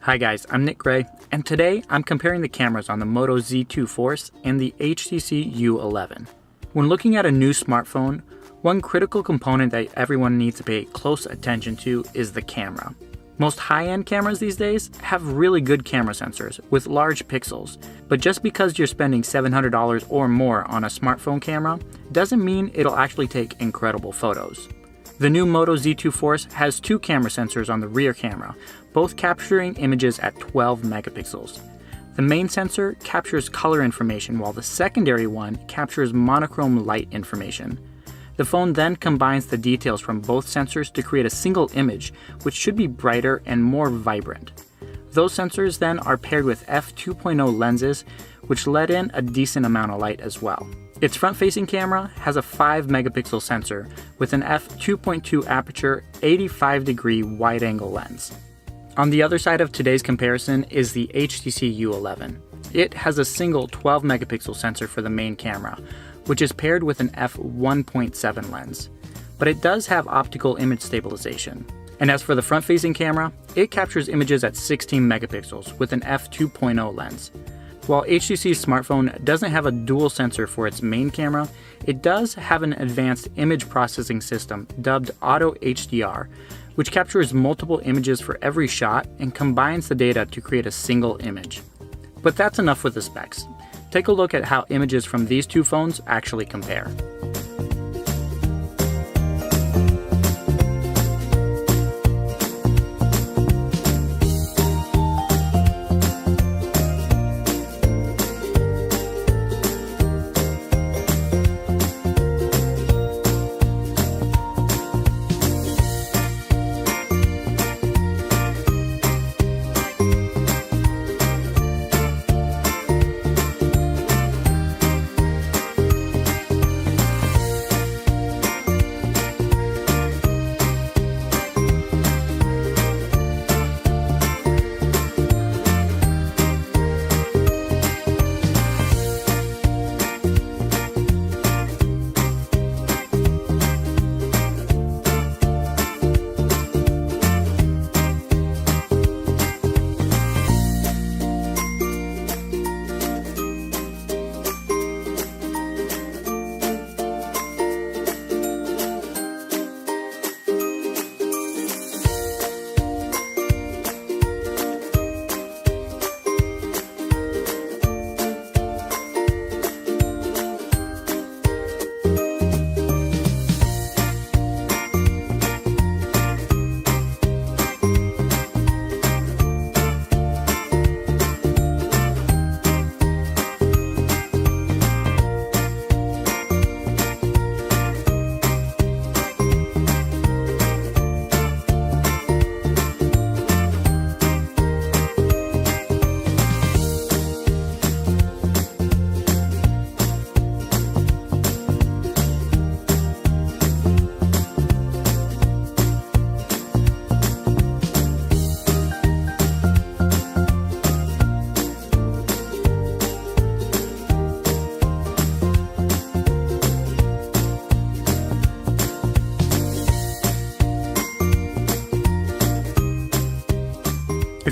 Hi guys, I'm Nick Gray, and today I'm comparing the cameras on the MOTO Z Force and the HTC U11. When looking at a new smartphone, one critical component that everyone needs to pay close attention to is the camera. Most high-end cameras these days have really good camera sensors with large pixels, but just because you're spending $700 or more on a smartphone camera doesn't mean it'll actually take incredible photos. The new MOTO Z Force has two camera sensors on the rear camera, both capturing images at 12 megapixels. The main sensor captures color information while the secondary one captures monochrome light information. The phone then combines the details from both sensors to create a single image, which should be brighter and more vibrant. Those sensors then are paired with f2.0 lenses, which let in a decent amount of light as well. Its front-facing camera has a 5 megapixel sensor with an f2.2 aperture 85-degree wide-angle lens. On the other side of today's comparison is the HTC U11. It has a single 12 megapixel sensor for the main camera, which is paired with an f1.7 lens. But it does have optical image stabilization. And as for the front-facing camera, it captures images at 16 megapixels with an f2.0 lens. While HTC's smartphone doesn't have a dual sensor for its main camera, it does have an advanced image processing system dubbed Auto HDR, which captures multiple images for every shot and combines the data to create a single image. But that's enough with the specs. Take a look at how images from these two phones actually compare.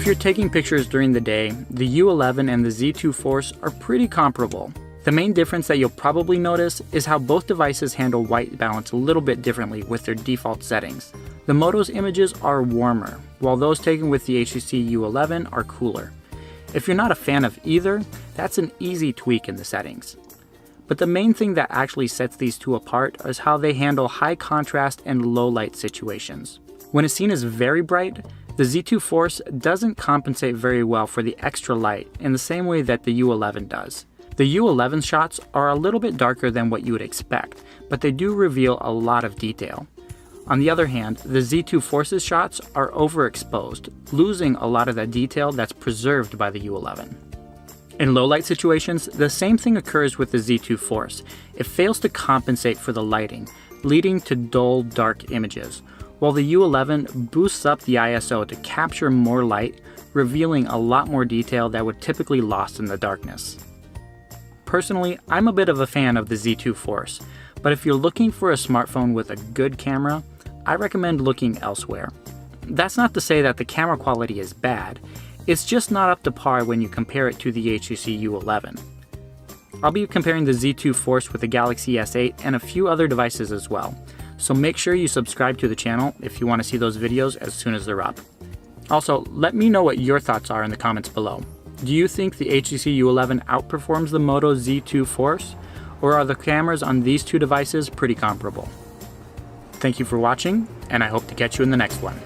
If you're taking pictures during the day, the U11 and the Z Force are pretty comparable. The main difference that you'll probably notice is how both devices handle white balance a little bit differently with their default settings. The MOTO's images are warmer, while those taken with the HTC U11 are cooler. If you're not a fan of either, that's an easy tweak in the settings. But the main thing that actually sets these two apart is how they handle high contrast and low light situations. When a scene is very bright, the Z Force doesn't compensate very well for the extra light in the same way that the U11 does. The U11 shots are a little bit darker than what you would expect, but they do reveal a lot of detail. On the other hand, the Z Force's shots are overexposed, losing a lot of the detail that's preserved by the U11. In low light situations, the same thing occurs with the Z Force. It fails to compensate for the lighting, leading to dull, dark images, while the U11 boosts up the ISO to capture more light, revealing a lot more detail that would typically be lost in the darkness. Personally, I'm a bit of a fan of the Z Force, but if you're looking for a smartphone with a good camera, I recommend looking elsewhere. That's not to say that the camera quality is bad, it's just not up to par when you compare it to the HTC U11. I'll be comparing the Z2 Force with the Galaxy S8 and a few other devices as well, so make sure you subscribe to the channel if you want to see those videos as soon as they're up. Also, let me know what your thoughts are in the comments below. Do you think the HTC U11 outperforms the MOTO Z2 Force, or are the cameras on these two devices pretty comparable? Thank you for watching, and I hope to catch you in the next one.